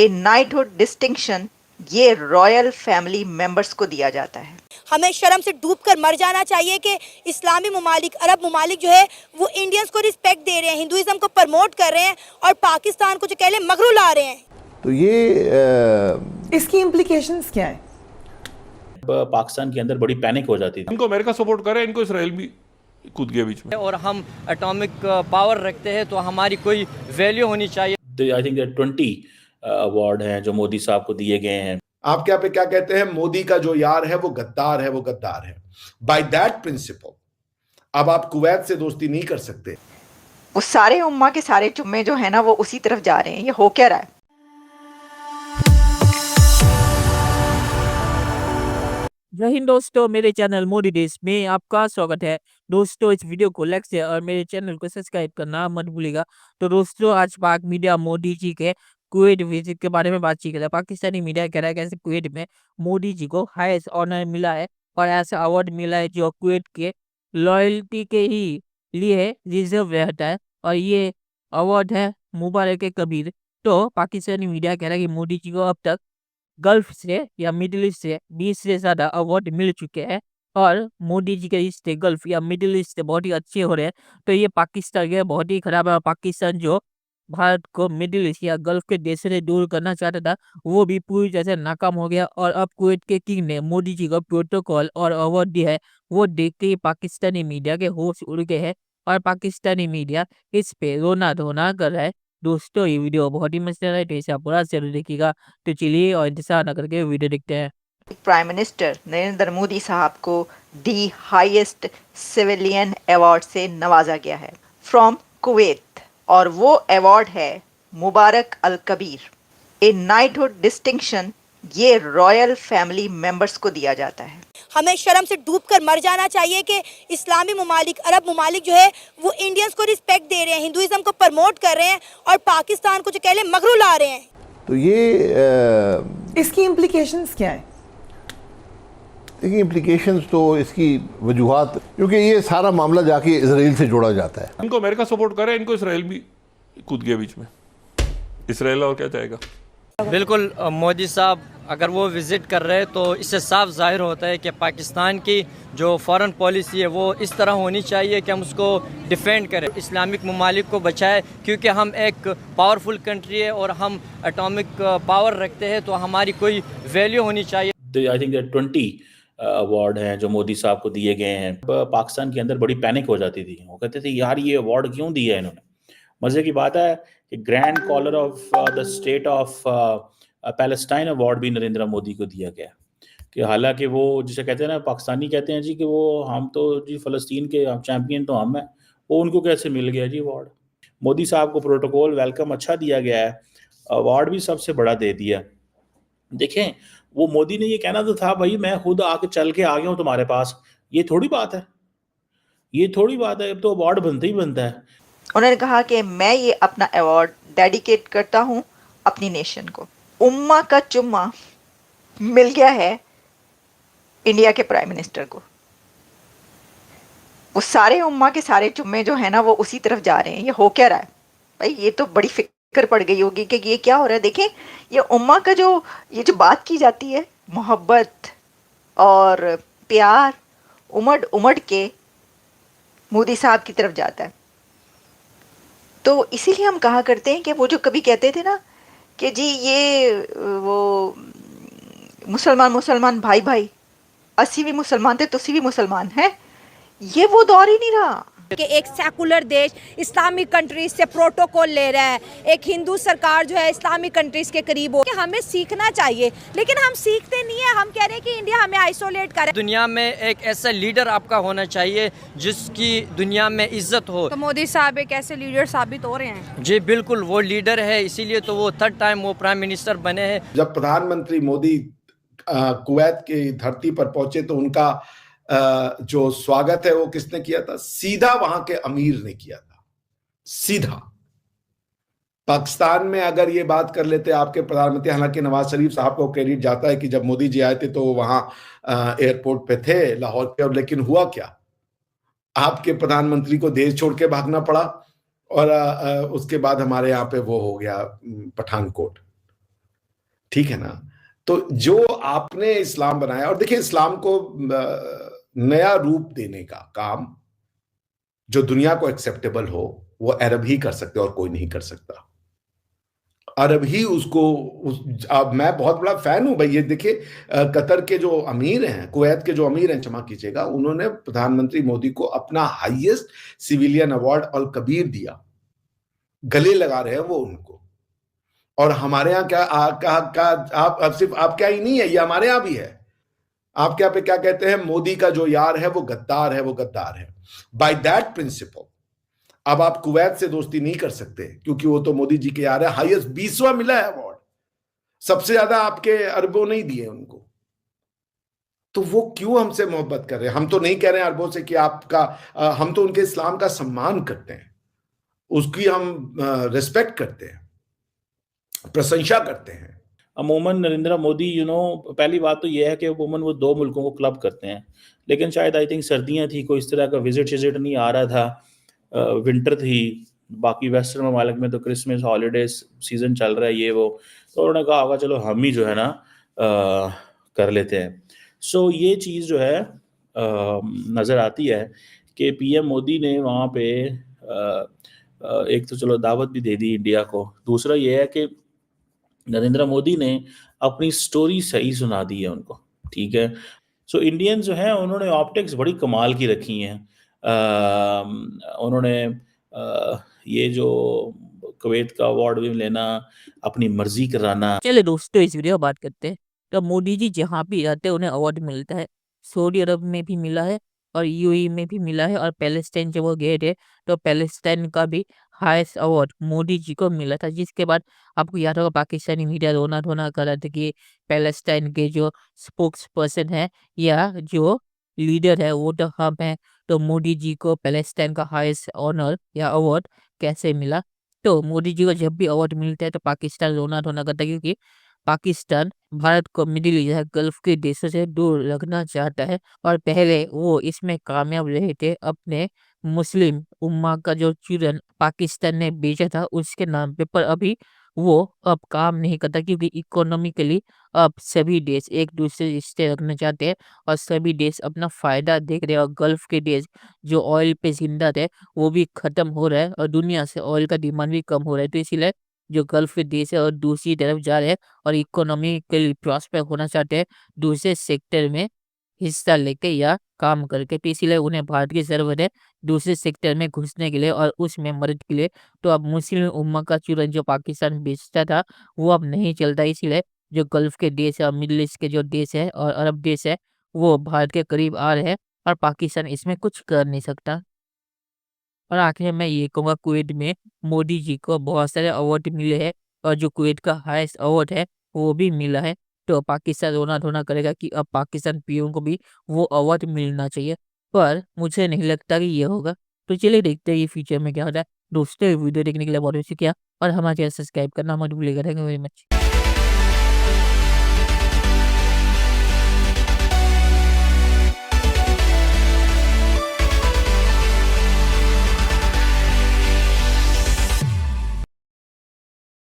ए knighthood distinction ये royal family members को दिया जाता है। हमें शर्म से डूबकर मर जाना चाहिए कि इस्लामी ममालिक, अरब ममालिक जो है वो इंडियंस को रिस्पेक्ट दे रहे हैं, हिंदुइज्म को प्रमोट कर रहे हैं और पाकिस्तान को जो कह ले मगरू ला रहे हैं। तो ये इसकी इम्प्लीकेशंस क्या है? पाकिस्तान के अंदर बड़ी पैनिक हो जाती थी। इनको अमेरिका सपोर्ट करे, इनको इसराइल भी कूद गया बीच में। और हम एटॉमिक पावर रखते हैं तो हमारी कोई वैल्यू होनी चाहिए। आई थिंक 20 अवार्ड हैं जो मोदी साहब को दिए गए हैं। आप क्या पे क्या कहते हैं, मोदी का जो यार है वो गद्दार है, वो गद्दार है। बाय दैट प्रिंसिपल अब आप कुवैत से दोस्ती नहीं कर सकते। वो सारे उम्मा के सारे जुम्मे जो है ना वो उसी तरफ जा रहे हैं। ये हो क्या रहा है? जय हिंद दोस्तों, मेरे चैनल मोदी देश में आपका स्वागत है। दोस्तों, इस वीडियो को लाइक शेयर और मेरे चैनल को सब्सक्राइब करना मत भूलिएगा। तो दोस्तों, आज पाक मीडिया मोदी जी के कुवैत विजिट के बारे में बातचीत करें। पाकिस्तानी मीडिया कह रहा है कि कुवैत में मोदी जी को हाईएस्ट ऑनर मिला है और ऐसा अवार्ड मिला है जो कुवैत के लॉयल्टी के ही लिए रिजर्व रहता है और ये अवार्ड है मुबारक कबीर। तो पाकिस्तानी मीडिया कह रहा है कि मोदी जी को अब तक गल्फ से या मिडिल ईस्ट से 20 से ज़्यादा अवार्ड मिल चुके हैं और मोदी जी के रिश्ते गल्फ या मिडिल ईस्ट से बहुत ही अच्छे हो रहे हैं। तो ये पाकिस्तान के बहुत ही खराब है। पाकिस्तान जो भारत को मिडिल ईस्ट या गल्फ के देश से दूर करना चाहता था वो भी पूरी तरह से नाकाम हो गया और अब कुवैत के किंग ने मोदी जी को प्रोटोकॉल और अवार्ड दिया है। वो देखते ही पाकिस्तानी मीडिया के होश उड़ गए हैं और पाकिस्तानी मीडिया इस पे रोना धोना कर रहा है। दोस्तों, ये वीडियो बहुत ही मजेदार है, तो इसे आप पूरा जरूर देखिएगा। तो चलिए और इंतजार न करके वीडियो देखते हैं। प्राइम मिनिस्टर नरेंद्र मोदी साहब को दी हाईएस्ट सिविलियन अवार्ड से नवाजा गया है फ्रॉम कुवैत और वो अवार्ड है मुबारक अल कबीर। ए नाइटहुड डिस्टिंक्शन ये रॉयल फैमिली मेंबर्स को दिया जाता है। हमें शर्म से डूबकर मर जाना चाहिए कि इस्लामी ममालिक, अरब ममालिक जो है वो इंडियंस को रिस्पेक्ट दे रहे हैं, हिंदुइज्म को प्रमोट कर रहे हैं और पाकिस्तान को जो कह ले मगरू ला रहे हैं। तो ये इसकी इम्प्लीकेशंस क्या है? देखिए, इम्प्लीकेशंस तो इसकी वजूहात, क्योंकि ये सारा मामला जाके इसराइल से जोड़ा जाता है। इनको अमेरिका सपोर्ट करे, इनको इसराइल भी कूद गया बीच में। इसराइल और क्या चाहेगा? बिल्कुल, मोदी साहब अगर वो विज़िट कर रहे हैं तो इससे साफ जाहिर होता है कि पाकिस्तान की जो फॉरेन पॉलिसी है वो इस तरह होनी चाहिए कि हम उसको डिफेंड करें, इस्लामिक ममालिक को बचाए, क्योंकि हम एक पावरफुल कंट्री है और हम एटॉमिक पावर रखते हैं तो हमारी कोई वैल्यू होनी चाहिए। आई थिंक 20 अवार्ड हैं जो मोदी साहब को दिए गए हैं। पाकिस्तान के अंदर बड़ी पैनिक हो जाती थी। वो कहते थे यार ये अवार्ड क्यों दिया है इन्होंने। मज़े की बात है कि grand collar of the state of Palestine award भी नरेंद्र मोदी को दिया गया, कि हालांकि वो जिसे कहते हैं ना, पाकिस्तानी कहते हैं जी कि वो हम तो जी फ़लस्तीन के चैम्पियन तो हम हैं, वो उनको कैसे मिल गया जी अवार्ड। मोदी साहब को प्रोटोकॉल वेलकम अच्छा दिया गया है, अवार्ड भी सबसे बड़ा दे दिया। देखें, वो मोदी ने ये कहना तो था भाई मैं खुद आके चल के आ गया हूँ तुम्हारे पास, ये थोड़ी बात है, ये थोड़ी बात है। अब तो अवार्ड बनता ही बनता है। उन्होंने कहा कि मैं ये अपना अवार्ड डेडिकेट करता हूँ अपनी नेशन को। उम्मा का चुम्मा मिल गया है इंडिया के प्राइम मिनिस्टर को। वो सारे उम्मा के सारे चुम्मे जो है ना वो उसी तरफ जा रहे हैं। ये हो क्या रहा है भाई? ये तो बड़ी फिक्र पड़ गई होगी कि ये क्या हो रहा है। देखें, ये उम्मा का ये जो बात की जाती है, मोहब्बत और प्यार उमड़ उमड़ के मोदी साहब की तरफ जाता है। तो इसीलिए हम कहा करते हैं कि वो जो कभी कहते थे ना कि जी ये वो मुसलमान भाई भाई, असी भी मुसलमान थे तुसी भी मुसलमान हैं, ये वो दौर ही नहीं रहा कि एक सेकुलर देश इस्लामिक कंट्रीज से प्रोटोकॉल ले रहा है, एक हिंदू सरकार जो है इस्लामिक कंट्रीज के करीब हो। कि हमें सीखना चाहिए लेकिन हम सीखते नहीं है। हम कह रहे हैं कि इंडिया हमें आइसोलेट करे। दुनिया में एक ऐसा लीडर आपका होना चाहिए जिसकी दुनिया में इज्जत हो। तो मोदी साहब एक ऐसे लीडर साबित हो रहे हैं। जी बिल्कुल, वो लीडर है, इसीलिए तो वो 3rd टाइम वो प्राइम मिनिस्टर बने हैं। जब प्रधानमंत्री मोदी कुवैत की धरती पर पहुंचे तो उनका जो स्वागत है वो किसने किया था? सीधा वहां के अमीर ने किया था। सीधा पाकिस्तान में अगर ये बात कर लेते आपके प्रधानमंत्री, हालांकि नवाज शरीफ साहब को क्रेडिट जाता है कि जब मोदी जी आए थे तो वो वहां एयरपोर्ट पे थे लाहौर के, और लेकिन हुआ क्या? आपके प्रधानमंत्री को देश छोड़ के भागना पड़ा और उसके बाद हमारे यहाँ पे वो हो गया पठानकोट। ठीक है ना। तो जो आपने इस्लाम बनाया, और देखिए इस्लाम को नया रूप देने का काम जो दुनिया को एक्सेप्टेबल हो वो अरब ही कर सकते और कोई नहीं कर सकता। अरब ही उसको अब मैं बहुत बड़ा फैन हूं भाई। ये देखिए कतर के जो अमीर हैं, कुवैत के जो अमीर हैं, क्षमा कीजिएगा, उन्होंने प्रधानमंत्री मोदी को अपना हाईएस्ट सिविलियन अवार्ड अल कबीर दिया। गले लगा रहे हैं वो उनको। और हमारे यहाँ आप सिर्फ आपके यहाँ ही नहीं है, ये हमारे यहाँ भी है। आपके यहाँ पे क्या कहते हैं, मोदी का जो यार है वो गद्दार है, वो गद्दार है। बाय दैट प्रिंसिपल अब आप कुवैत से दोस्ती नहीं कर सकते क्योंकि वो तो मोदी जी के यार है। हाईएस्ट 20वां मिला है अवार्ड, सबसे ज्यादा आपके अरबों नहीं दिए उनको। तो वो क्यों हमसे मोहब्बत कर रहे हैं? हम तो नहीं कह रहे हैं अरबों से कि आपका हम तो उनके इस्लाम का सम्मान करते हैं, उसकी हम रिस्पेक्ट करते हैं, प्रशंसा करते हैं। अमूमन नरेंद्र मोदी पहली बात तो यह है कि अमूमन वो 2 मुल्कों को क्लब करते हैं, लेकिन शायद आई थिंक सर्दियां थी, कोई इस तरह का विजिट नहीं आ रहा था, विंटर थी। बाकी वेस्टर्न ममालिक में तो क्रिसमस हॉलीडेज सीज़न चल रहा है, ये वो, तो उन्होंने कहा होगा चलो हम ही जो है ना कर लेते हैं। सो ये चीज़ जो है नज़र आती है कि पीएम मोदी ने वहाँ पे एक तो चलो दावत भी दे दी इंडिया को, दूसरा ये है कि नरेंद्र मोदी ने अपनी स्टोरी सही सुना दी है उनको, ठीक है। सो इंडियंस जो हैं उन्होंने ऑप्टिक्स बड़ी कमाल की रखी हैं। उन्होंने ये जो कुवैत का अवार्ड भी लेना, अपनी मर्जी कराना। चलिए दोस्तों इस वीडियो में बात करते हैं। तो मोदी जी जहाँ भी जाते हैं उन्हें अवार्ड मिलता है। सऊदी अरब में भी मिला है और यूएई में भी मिला है, और पैलेस्टाइन जब वो गए थे तो पैलेस्टाइन का भी हाईएस्ट अवार्ड मोदी जी को मिला था। जिसके बाद आपको याद होगा पाकिस्तानी मीडिया रोना धोना कर रहा था कि पैलेस्टाइन के जो स्पोक्स पर्सन है या जो लीडर है वो तो हम हैं, तो मोदी जी को पैलेस्टाइन का हाईएस्ट ऑनर या अवार्ड कैसे मिला। तो मोदी जी को जब भी अवार्ड मिलता है तो पाकिस्तान रोना धोना करता है, क्योंकि पाकिस्तान भारत को मिडिल ईस्ट या गल्फ के देशों से दूर रखना चाहता है, और पहले वो इसमें कामयाब रहे थे। अपने मुस्लिम उम्मा का जो चूरन पाकिस्तान ने बेचा था उसके नाम पे, पर अभी वो अब काम नहीं करता, क्योंकि इकोनॉमिकली अब सभी देश एक दूसरे से रिश्ते रखना चाहते हैं और सभी देश अपना फायदा देख रहे हैं। और गल्फ के देश जो ऑयल पे जिंदा थे वो भी खत्म हो रहा है और दुनिया से ऑयल का डिमांड भी कम हो रहा है। तो इसीलिए जो गल्फ के देश है और दूसरी तरफ जा रहे हैं और इकोनॉमिकली प्रॉस्पर होना चाहते हैं दूसरे सेक्टर में हिस्सा लेके या काम करके। तो इसीलिए उन्हें भारत की ज़रूरत है दूसरे सेक्टर में घुसने के लिए और उसमें मदद के लिए। तो अब मुस्लिम उम्मा का चूरन जो पाकिस्तान बेचता था वो अब नहीं चलता, इसीलिए जो गल्फ के देश है और मिडल ईस्ट के जो देश है और अरब देश है वो भारत के करीब आ रहे हैं, और पाकिस्तान इसमें कुछ कर नहीं सकता। और आखिर में मैं ये कहूँगा कुवैत में मोदी जी को बहुत सारे अवार्ड मिले हैं, और जो कुवैत का हाईएस्ट अवार्ड है वो भी मिला है। तो पाकिस्तान रोना धोना करेगा कि अब पाकिस्तान पीओ को भी वो अवार्ड मिलना चाहिए, पर मुझे नहीं लगता कि ये होगा। तो चलिए देखते हैं ये फ्यूचर में क्या होता है। दोस्तों वीडियो देखने के लिए बहुत शुक्रिया, और हमारे चैनल सब्सक्राइब करना मत भूलिएगा। Thank you very much.